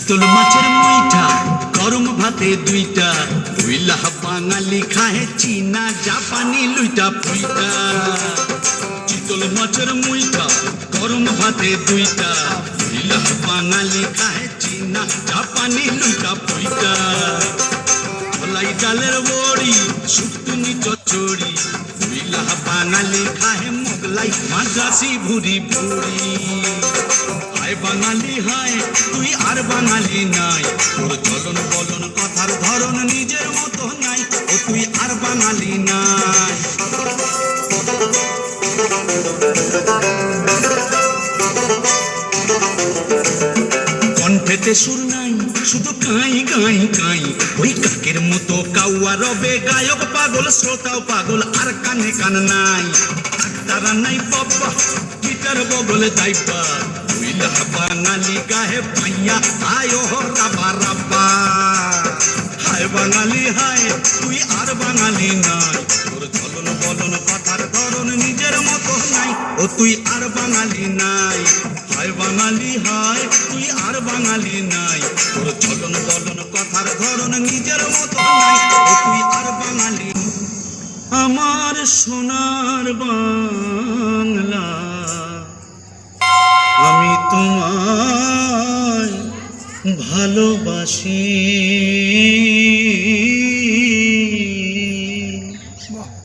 চিতল মাছের মুইঠা গরম ভাতে দুইটা উইলা বাঙালি খায় চীনা জাপানি লুইটা পুইটা চিতল মাছের মুইঠা গরম ভাতে দুইটা উইলা বাঙালি খায় চীনা জাপানি লুইটা পুইটা ধলাই ডালের বড়ি শুকতুনি চচ্চড়ি উইলা বাঙালি খায় মোগলাই মাদ্রাসি ভুরি ভুরি হায় বাঙালি হায় তুই আর বাঙালি নাই তোর চলন বলন কথার ধরন নিজের মতো নাই ও তুই আর বাঙালি নাই কণ্ঠেতে সুর নাই শুধু কাই কাই কাই ওই কাকের মতো কাউয়া রবে গায়ক পাগল শ্রোতাও পাগল আর কানে কান নাই তারা নাই বাবা গিটার বগলে দাইবা উইলা বাঙালি গাহে পাইয়া আয় রাবা রাবা হায় বাঙালি হায় তুই আর বাঙালি নাই তোর চলন বলন কথার ধরন নিজের মতো নাই ও তুই আর বাঙালি নাই হায় বাঙালি হায় তুই আর বাঙালি নাই তোর চলন বলন কথার ধরন নিজের মতো নাই ও তুই আর বাঙালি আমার সোনার বাংলা আমি তোমায় ভালোবাসি।